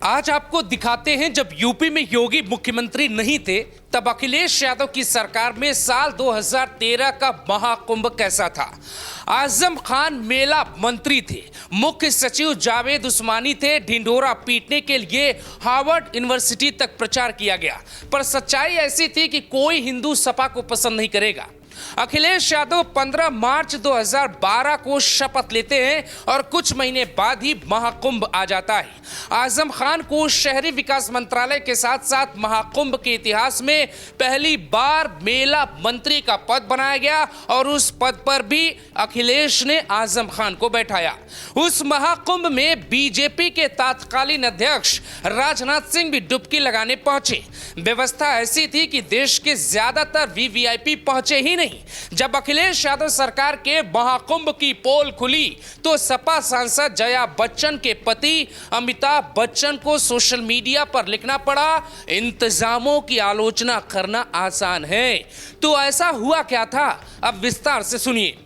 आज आपको दिखाते हैं जब यूपी में योगी मुख्यमंत्री नहीं थे तब अखिलेश यादव की सरकार में साल 2013 का महाकुंभ कैसा था। आजम खान मेला मंत्री थे, मुख्य सचिव जावेद उस्मानी थे। ढिंढोरा पीटने के लिए हार्वर्ड यूनिवर्सिटी तक प्रचार किया गया, पर सच्चाई ऐसी थी कि कोई हिंदू सपा को पसंद नहीं करेगा। अखिलेश यादव 15 मार्च 2012 को शपथ लेते हैं और कुछ महीने बाद ही महाकुंभ आ जाता है। आजम खान को शहरी विकास मंत्रालय के साथ साथ महाकुंभ के इतिहास में पहली बार मेला मंत्री का पद बनाया गया और उस पद पर भी अखिलेश ने आजम खान को बैठाया। उस महाकुंभ में बीजेपी के तत्कालीन अध्यक्ष राजनाथ सिंह भी डुबकी लगाने पहुंचे। व्यवस्था ऐसी थी कि देश के ज्यादातर वीवीआईपी पहुंचे ही नहीं। जब अखिलेश यादव सरकार के महाकुंभ की पोल खुली तो सपा सांसद जया बच्चन के पति अमिताभ बच्चन को सोशल मीडिया पर लिखना पड़ा, इंतजामों की आलोचना करना आसान है। तो ऐसा हुआ क्या था, अब विस्तार से सुनिए।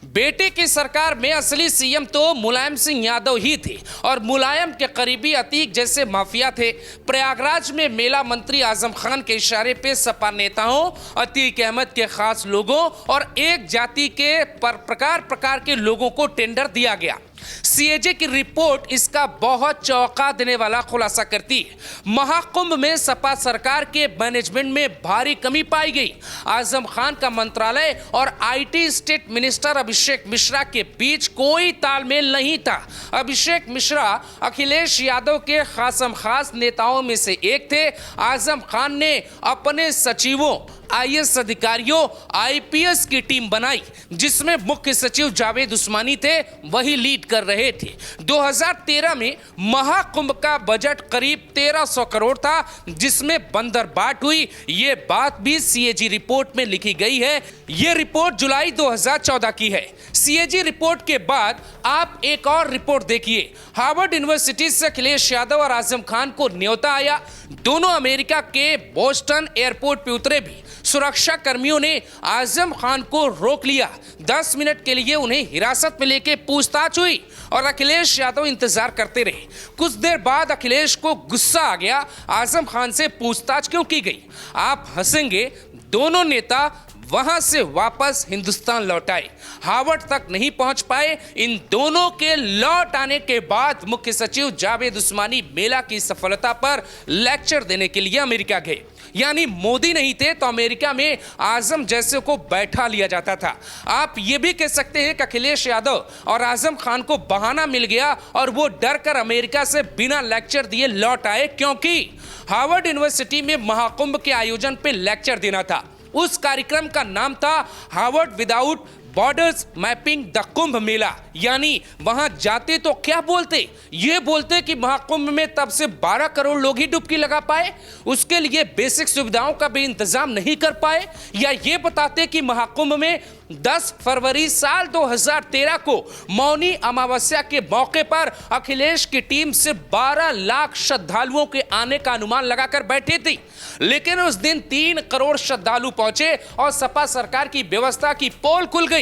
बेटे की सरकार में असली सीएम तो मुलायम सिंह यादव ही थे और मुलायम के करीबी अतीक जैसे माफिया थे। प्रयागराज में मेला मंत्री आजम खान के इशारे पे सपा नेताओं, अतीक अहमद के खास लोगों और एक जाति के प्रकार के लोगों को टेंडर दिया गया। सीएजी की रिपोर्ट इसका बहुत चौंका देने वाला खुलासा करती है। महाकुंभ में सपा सरकार के मैनेजमेंट में भारी कमी पाई गई। आजम खान का मंत्रालय और IT state minister Abhishek Mishra के बीच कोई तालमेल नहीं था। अभिषेक मिश्रा अखिलेश यादव के खासम खास नेताओं में से एक थे। आजम खान ने अपने सचिवों, आईएएस अधिकारियों, आईपीएस की टीम बनाई जिसमें मुख्य सचिव जावेद उस्मानी थे, वही लीड कर रहे थे। 2013 में महाकुंभ का बजट करीब 1300 करोड़ था जिसमें बंदरबाट हुई। ये बात भी सीएजी रिपोर्ट में लिखी गई है। ये रिपोर्ट जुलाई 2014 की है। सीएजी रिपोर्ट के बाद आप एक और रिपोर्ट देखिए। हार्वर्ड यूनिवर्सिटी से अखिलेश यादव और आजम खान को न्योता आया। दोनों अमेरिका के बोस्टन एयरपोर्ट पे उतरे भी सुरक्षा कर्मियों ने आजम खान को रोक लिया। 10 मिनट के लिए उन्हें हिरासत में लेके पूछताछ हुई और अखिलेश यादव इंतजार करते रहे। कुछ देर बाद अखिलेश को गुस्सा आ गया, आजम खान से पूछताछ क्यों की गई। आप हंसेंगे, दोनों नेता वहां से वापस हिंदुस्तान लौट आए, हार्वर्ड तक नहीं पहुंच पाए। इन दोनों के लौट आने के बाद मुख्य सचिव जावेद उस्मानी मेला की सफलता पर लेक्चर देने के लिए अमेरिका गए। यानी मोदी नहीं थे तो अमेरिका में आजम जैसे को बैठा लिया जाता था। आप ये भी कह सकते हैं कि अखिलेश यादव और आजम खान को बहाना मिल गया और वो डर कर अमेरिका से बिना लेक्चर दिए लौट आए, क्योंकि हार्वर्ड यूनिवर्सिटी में महाकुंभ के आयोजन पे लेक्चर देना था। उस कार्यक्रम का नाम था Harvard without borders mapping the Kumbh Mela. यानी वहां जाते तो क्या बोलते, ये बोलते कि महाकुंभ में तब से 12 करोड़ लोग ही डुबकी लगा पाए, उसके लिए बेसिक सुविधाओं का भी इंतजाम नहीं कर पाए, या ये बताते कि महाकुंभ में 10 फरवरी साल 2013 को मौनी अमावस्या के मौके पर अखिलेश की टीम से 12 लाख श्रद्धालुओं के आने का अनुमान लगाकर बैठी थी। लेकिन उस दिन 3 करोड़ श्रद्धालु पहुंचे और सपा सरकार की व्यवस्था की पोल खुल गई।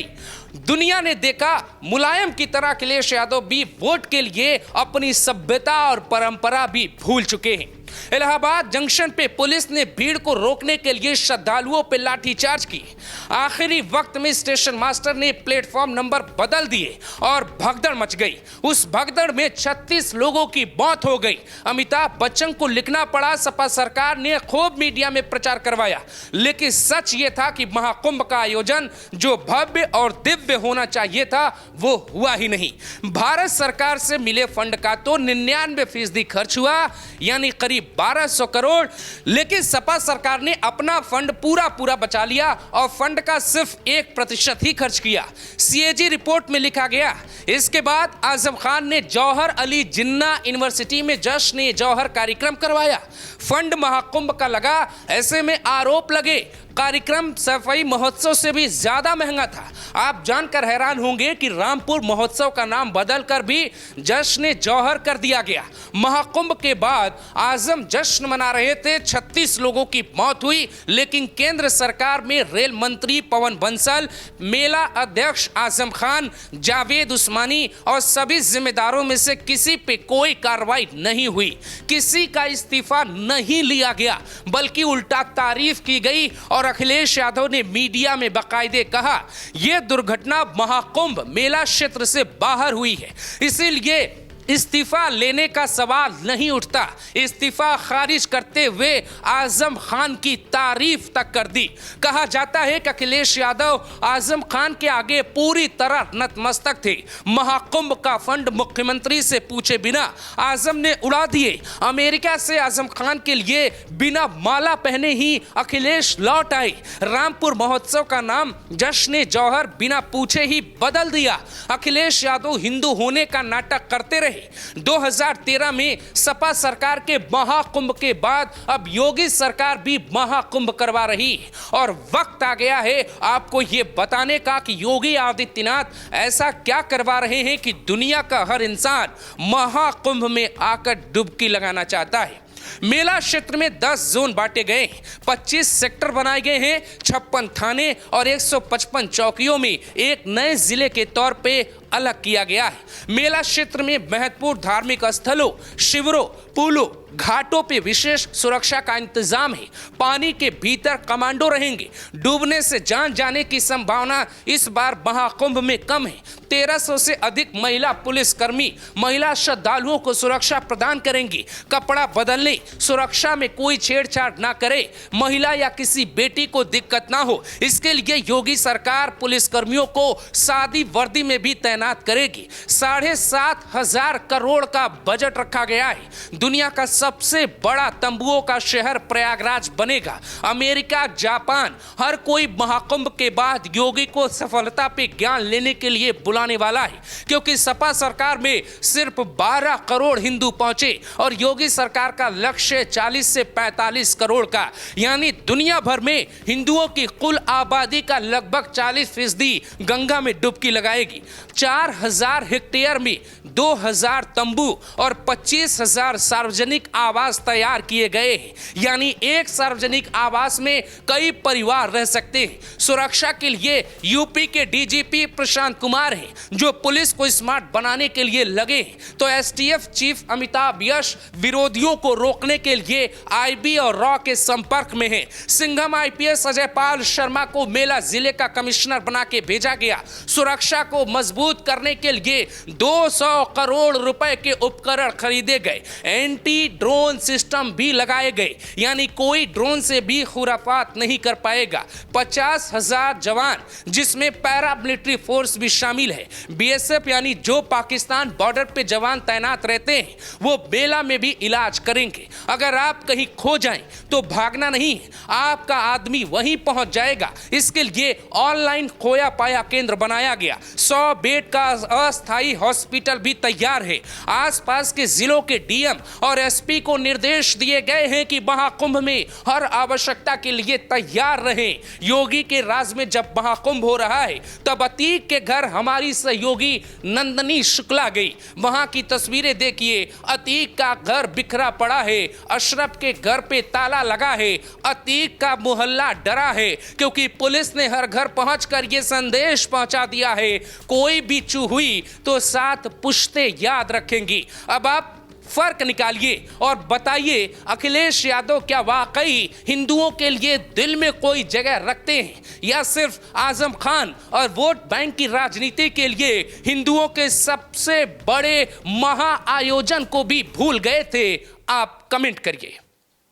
दुनिया ने देखा मुलायम की तरह अखिलेश यादव भी वोट के लिए अपनी सभ्यता और परंपरा भी भूल चुके हैं। इलाहाबाद जंक्शन पे पुलिस ने भीड़ को रोकने के लिए श्रद्धालुओं पर लाठीचार्ज की। आखिरी वक्त में स्टेशन मास्टर ने प्लेटफॉर्म नंबर बदल दिए और भगदड़ मच गई। उस भगदड़ में 36 लोगों की मौत हो गई। अमिताभ बच्चन को लिखना पड़ा। सपा सरकार ने खूब मीडिया में प्रचार करवाया, लेकिन सच ये था कि महाकुंभ का आयोजन जो भव्य और दिव्य होना चाहिए था वो हुआ ही नहीं। भारत सरकार से मिले फंड का तो 99% खर्च हुआ, यानी करीब 1200 करोड़। लेकिन सपा सरकार ने अपना फंड पूरा बचा लिया और फंड का सिर्फ 1% ही खर्च किया। सीएजी रिपोर्ट में लिखा गया। इसके बाद आजम खान ने जौहर अली जिन्ना यूनिवर्सिटी में जश्न-ए-जौहर कार्यक्रम करवाया। फंड महाकुंभ का लगा, ऐसे में आरोप लगे कार्यक्रम सफाई महोत्सव से भी ज्यादा महंगा था। आप जानकर हैरान होंगे कि रामपुर महोत्सव का नाम बदलकर भी जश्न जौहर कर दिया गया। महाकुंभ के बाद आजम जश्न मना रहे थे, 36 लोगों की मौत हुई, लेकिन केंद्र सरकार में रेल मंत्री पवन बंसल, मेला अध्यक्ष आजम खान, जावेद उस्मानी और सभी जिम्मेदारों में से किसी पे कोई कार्रवाई नहीं हुई। किसी का इस्तीफा नहीं लिया गया, बल्कि उल्टा तारीफ की गई और अखिलेश यादव ने मीडिया में बाकायदे कहा यह दुर्घटना महाकुंभ मेला क्षेत्र से बाहर हुई है, इसीलिए इस्तीफा लेने का सवाल नहीं उठता। इस्तीफा खारिज करते हुए आजम खान की तारीफ तक कर दी। कहा जाता है कि अखिलेश यादव आजम खान के आगे पूरी तरह नतमस्तक थे। महाकुंभ का फंड मुख्यमंत्री से पूछे बिना आजम ने उड़ा दिए। अमेरिका से आजम खान के लिए बिना माला पहने ही अखिलेश लौट आए। रामपुर महोत्सव का नाम जश्न जौहर बिना पूछे ही बदल दिया। अखिलेश यादव हिंदू होने का नाटक करते रहे। 2013 में सपा सरकार के महाकुंभ के बाद अब योगी सरकार भी महाकुंभ करवा रही है और वक्त आ गया है आपको यह बताने का कि योगी आदित्यनाथ ऐसा क्या करवा रहे हैं कि दुनिया का हर इंसान महाकुंभ में आकर डुबकी लगाना चाहता है। मेला क्षेत्र में 10 जोन बांटे गए हैं, 25 सेक्टर बनाए गए हैं, 56 थाने और 155 चौकियों में एक नए जिले के तौर पे अलग किया गया है। मेला क्षेत्र में महत्वपूर्ण धार्मिक स्थलों, शिविरों, पुलों, घाटों पे विशेष सुरक्षा का इंतजाम है। पानी के भीतर कमांडो रहेंगे। डूबने से जान जाने की संभावना इस बार महाकुंभ में कम है। 1300 से अधिक महिला पुलिसकर्मी महिला श्रद्धालुओं को सुरक्षा प्रदान करेंगी। कपड़ा बदलने, सुरक्षा में कोई छेड़छाड़ ना करे, महिला या किसी बेटी को दिक्कत ना हो, इसके लिए योगी सरकार पुलिसकर्मियों को सादी वर्दी में भी तैनात करेगी। 7,500 करोड़ का बजट रखा गया है। दुनिया का सबसे बड़ा तंबुओं का शहर प्रयागराज बनेगा। अमेरिका, जापान, हर कोई महाकुंभ के बाद योगी को सफलता पे ज्ञान लेने के लिए बुलाने वाला है, क्योंकि सपा सरकार में सिर्फ 12 करोड़ हिंदू पहुंचे और योगी सरकार का लक्ष्य 40 से 45 करोड़ का, यानी दुनिया भर में हिंदुओं की कुल आबादी का लगभग 40% गंगा में डुबकी लगाएगी। 4000 हेक्टेयर में 2000 तंबू और 25,000 सार्वजनिक आवास तैयार किए गए हैं, यानी एक सार्वजनिक आवास में कई परिवार रह सकते हैं। सुरक्षा के लिए यूपी के डीजीपी प्रशांत कुमार हैं, जो पुलिस को स्मार्ट बनाने के लिए लगे हैं, तो एसटीएफ चीफ अमिताभ यश विरोधियों को रोकने के लिए आईबी और रॉ के संपर्क में हैं। सिंघम आईपीएस अजय पाल शर्मा को मेला जिले का कमिश्नर बना के भेजा गया। सुरक्षा को मजबूत करने के लिए 200 करोड़ रुपए के उपकरण खरीदे गए। एंटी ड्रोन सिस्टम भी लगाए गए, यानी कोई ड्रोन से भी खुराफात नहीं कर पाएगा। 50,000 जवान, जिसमें पैरामिलिट्री फोर्स भी शामिल है। बीएसएफ यानी जो पाकिस्तान बॉर्डर पे जवान तैनात रहते हैं, वो मेला में भी इलाज करेंगे। अगर आप कहीं खो जाएं तो भागना नहीं, आपका आदमी वहीं पहुंच जाएगा। इसके लिए ऑनलाइन खोया पाया केंद्र बनाया गया। 100 बेड का अस्थायी हॉस्पिटल भी तैयार है। आसपास के जिलों के डीएम और एसपी को निर्देश दिए गए हैं कि महाकुंभ में हर आवश्यकता के लिए तैयार रहें। योगी के राज में जब महाकुंभ हो रहा है, तब अतीक के घर हमारी सहयोगी नंदनी शुक्ला गई। वहां की तस्वीरें देखिए। अतीक का घर बिखरा पड़ा है, अशरफ के घर पे ताला लगा है, अतीक का मोहल्ला डरा है, क्योंकि पुलिस ने हर घर पहुंचकर यह संदेश पहुंचा दिया है, कोई भी चूक हुई तो 7 पुश्ते याद रखेंगी। अब आप फर्क निकालिए और बताइए, अखिलेश यादव क्या वाकई हिंदुओं के लिए दिल में कोई जगह रखते हैं, या सिर्फ आजम खान और वोट बैंक की राजनीति के लिए हिंदुओं के सबसे बड़े महा आयोजन को भी भूल गए थे? आप कमेंट करिए।